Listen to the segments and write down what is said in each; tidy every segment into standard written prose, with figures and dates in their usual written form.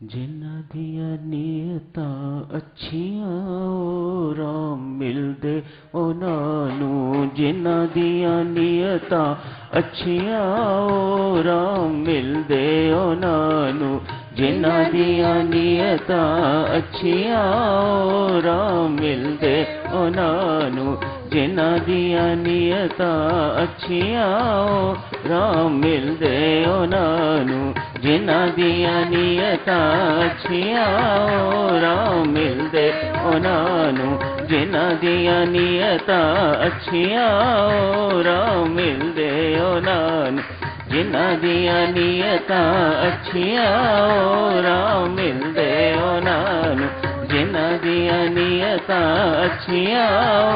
जिन्ना दिया नीयता अच्छियां ओ राम मिलदे उन्हां नूं। जिन्ना दिया नीयता अच्छियां ओ राम मिलदे उन्हां नूं। जिन्ना दिया नीयता अच्छियां ओ राम मिलदे उन्हां नूं। जिन्ना दिया नीयता अच्छियां ओ राम मिलदे उन्हां नूं। जिन्ना दिया नीयता अच्छियां ओ राम मिलदे उन्हां नूं। जिन्ना दिया नीयता अच्छियां ओ राम मिलदे उन्हां नूं। जिन्ना दिया नीयता अच्छियां ओ राम मिलदे उन्हां नूं। जिन्ना दिया नीयता अच्छियां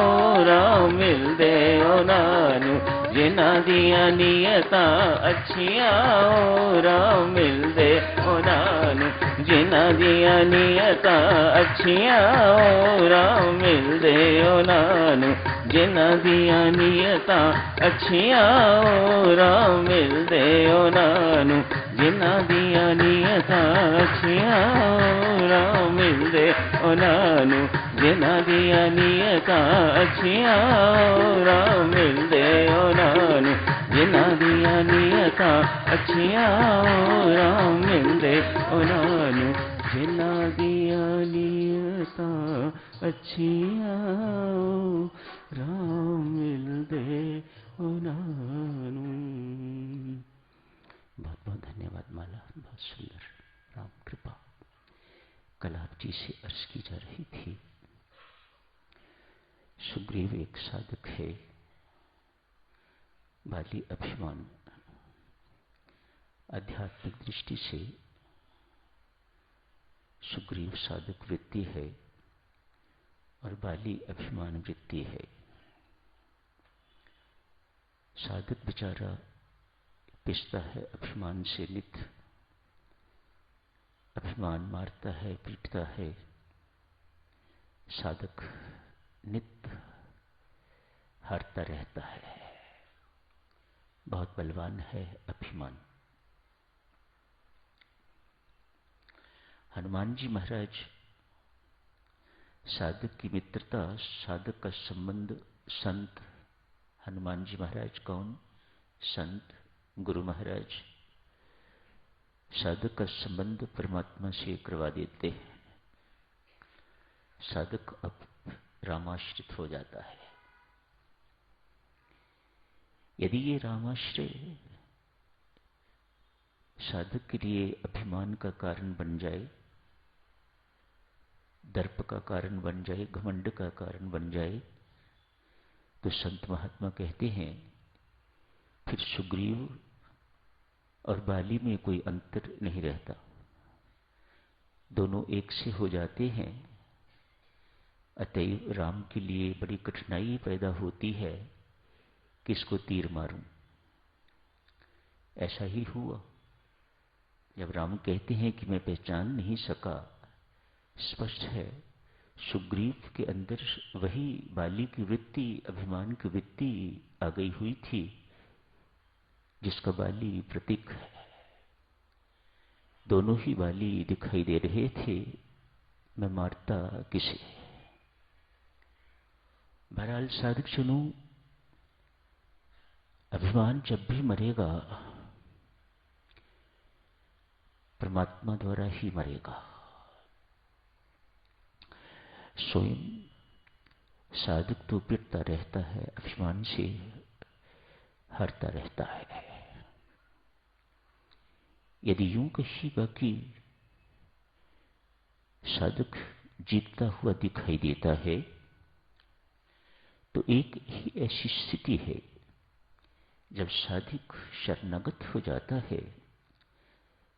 ओ राम मिलदे उन्हां नूं। जिन्ना दिया नीयता अच्छियां ओ राम मिलदे उन्हां नूं। जिन्ना दिया नीयता अच्छियां ओ राम मिलदे उन्हां नूं। जिन्ना दिया नीयता अच्छियां ओ राम मिलदे उन्हां नूं। जिन्ना दिया नीयता अच्छियां ओ राम मिलदे उन्हां नूं। जिन्ना दिया नीयता अच्छियां ओ राम मिलदे उन्हां नूं। जिन्ना दिया नीयता अच्छियां ओ राम मिलदे उन्हां नूं। जिन्ना दिया नीयता अच्छियां ओ राम मिलदे उन्हां नूं। बहुत बहुत धन्यवाद माला, बहुत सुंदर राम कृपा। कल आप जी से अर्ज की जा रही थी, सुग्रीव एक साधक है, बाली अभिमान। आध्यात्मिक दृष्टि से सुग्रीव साधक वृत्ति है और बाली अभिमान वृत्ति है। साधक बेचारा पिसता है अभिमान से नित, अभिमान मारता है, पीटता है। साधक नित हारता रहता है, बहुत बलवान है अभिमान। हनुमान जी महाराज साधक की मित्रता, साधक का संबंध संत। हनुमान जी महाराज कौन? संत गुरु महाराज। साधक का संबंध परमात्मा से करवा देते हैं। साधक अब रामाश्रित हो जाता है। यदि ये रामाश्रय साधक के लिए अभिमान का कारण बन जाए, दर्प का कारण बन जाए, घमंड का कारण बन जाए, तो संत महात्मा कहते हैं फिर सुग्रीव और बाली में कोई अंतर नहीं रहता, दोनों एक से हो जाते हैं। अतएव राम के लिए बड़ी कठिनाई पैदा होती है, किसको तीर मारूं। ऐसा ही हुआ जब राम कहते हैं कि मैं पहचान नहीं सका। स्पष्ट है सुग्रीव के अंदर वही बाली की वृत्ति, अभिमान की वृत्ति आ गई हुई थी जिसका बाली प्रतीक है। दोनों ही बाली दिखाई दे रहे थे, मैं मारता किसे। बहरहाल साधक सुनो, अभिमान जब भी मरेगा परमात्मा द्वारा ही मरेगा। स्वयं साधक तो पिटता रहता है, अभिमान से हारता रहता है। यदि यूं कहिएगा कि साधक जीतता हुआ दिखाई देता है, तो एक ही ऐसी स्थिति है जब साधक शरणागत हो जाता है,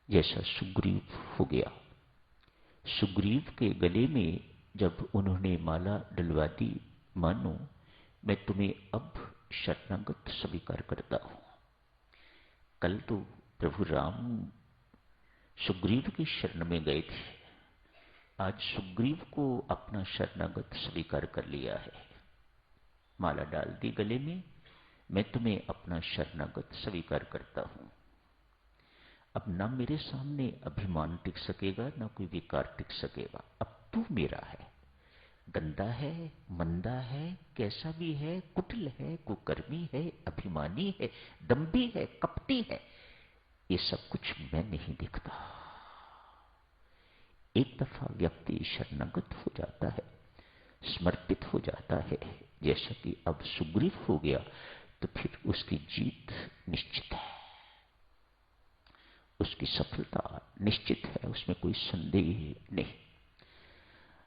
जैसा सुग्रीव हो गया। सुग्रीव के गले में जब उन्होंने माला डलवा दी, मानो मैं तुम्हें अब शरणागत स्वीकार करता हूं। कल तो प्रभु राम सुग्रीव की शरण में गए थे, आज सुग्रीव को अपना शरणागत स्वीकार कर लिया है। माला डाल दी गले में, मैं तुम्हें अपना शरणागत स्वीकार करता हूं। अब ना मेरे सामने अभिमान टिक सकेगा, ना कोई विकार टिक सकेगा। अब तू मेरा है, गंदा है, मंदा है, कैसा भी है, कुटिल है, कुकर्मी है, अभिमानी है, दंभी है, कपटी है, ये सब कुछ मैं नहीं देखता। एक दफा व्यक्ति शरणागत हो जाता है, समर्पित हो जाता है, जैसा कि अब सुग्रीव हो गया, तो फिर उसकी जीत निश्चित है, उसकी सफलता निश्चित है, उसमें कोई संदेह नहीं।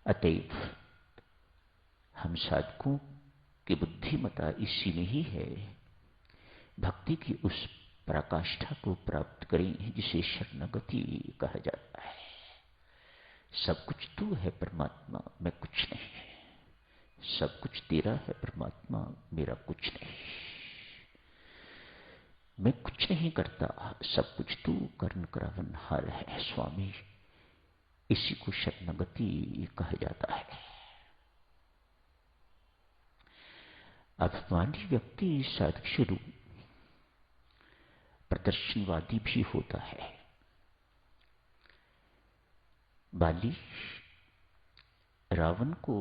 अतएव हम साधकों की बुद्धिमता इसी में ही है, भक्ति की उस पराकाष्ठा को प्राप्त करें जिसे शरणागति कहा जाता है। सब कुछ तू है परमात्मा, मैं कुछ नहीं। सब कुछ तेरा है परमात्मा, मेरा कुछ नहीं। मैं कुछ नहीं करता, सब कुछ तू कर्ण करावनहार है स्वामी। इसी को शरणागति कहा जाता है। अभिमानी व्यक्ति साधक शुरू प्रदर्शनवादी भी होता है। बाली रावण को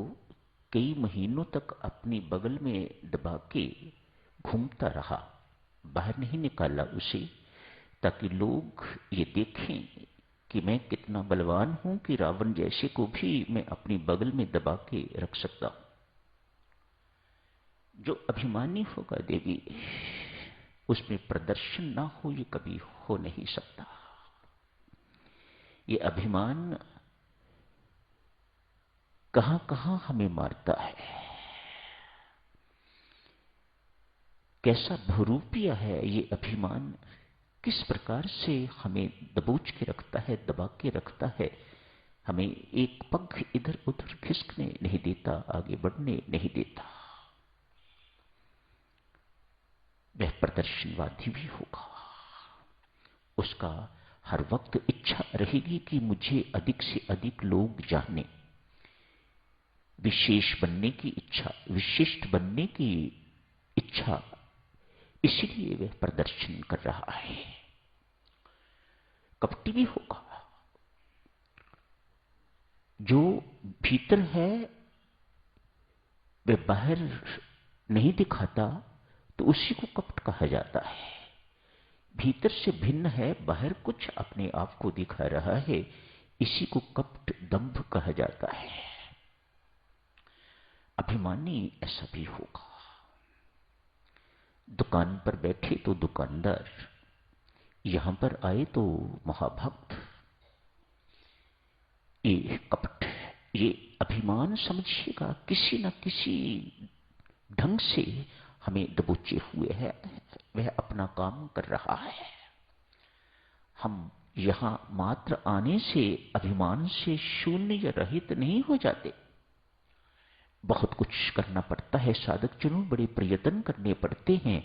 कई महीनों तक अपनी बगल में दबा के घूमता रहा, बाहर नहीं निकाला उसे, ताकि लोग ये देखें कि मैं कितना बलवान हूं कि रावण जैसे को भी मैं अपनी बगल में दबा के रख सकता हूं। जो अभिमानी होगा देवी, उसमें प्रदर्शन ना हो, ये कभी हो नहीं सकता। ये अभिमान कहां कहां हमें मारता है, कैसा बहुरूपिया है ये अभिमान, किस प्रकार से हमें दबोच के रखता है, दबा के रखता है, हमें एक पग इधर उधर खिसकने नहीं देता, आगे बढ़ने नहीं देता। वह प्रदर्शनवादी भी होगा, उसका हर वक्त इच्छा रहेगी कि मुझे अधिक से अधिक लोग जाने, विशेष बनने की इच्छा, विशिष्ट बनने की इच्छा, इसलिए वह प्रदर्शन कर रहा है। कपटी भी होगा, जो भीतर है वह बाहर नहीं दिखाता, तो उसी को कपट कहा जाता है। भीतर से भिन्न है, बाहर कुछ अपने आप को दिखा रहा है, इसी को कपट दंभ कहा जाता है। अभिमानी ऐसा भी होगा। दुकान पर बैठे तो दुकानदार, यहां पर आए तो महाभक्त। ये कपट, ये अभिमान समझिएगा, किसी न किसी ढंग से हमें दबोचे हुए है, वह अपना काम कर रहा है। हम यहां मात्र आने से अभिमान से शून्य या रहित नहीं हो जाते, बहुत कुछ करना पड़ता है। साधक जनों बड़े प्रयत्न करने पड़ते हैं,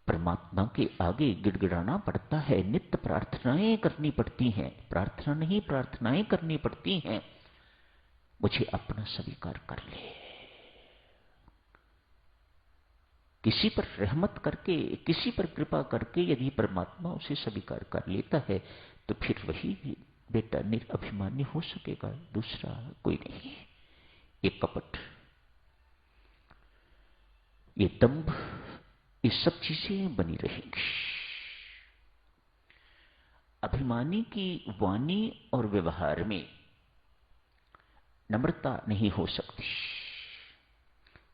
परमात्मा के आगे गिड़गिड़ाना पड़ता है, नित्य प्रार्थनाएं करनी पड़ती हैं, प्रार्थना नहीं प्रार्थनाएं करनी पड़ती हैं, मुझे अपना स्वीकार कर ले। किसी पर रहमत करके, किसी पर कृपा करके यदि परमात्मा उसे स्वीकार कर लेता है, तो फिर वही बेटा निरअभिमानी हो सकेगा, दूसरा कोई नहीं। ये कपट, ये दंभ, ये सब चीजें बनी रहेंगी। अभिमानी की वाणी और व्यवहार में नम्रता नहीं हो सकती,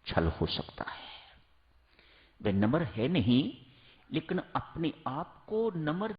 छल हो सकता है। वह नम्र है नहीं, लेकिन अपने आप को नम्र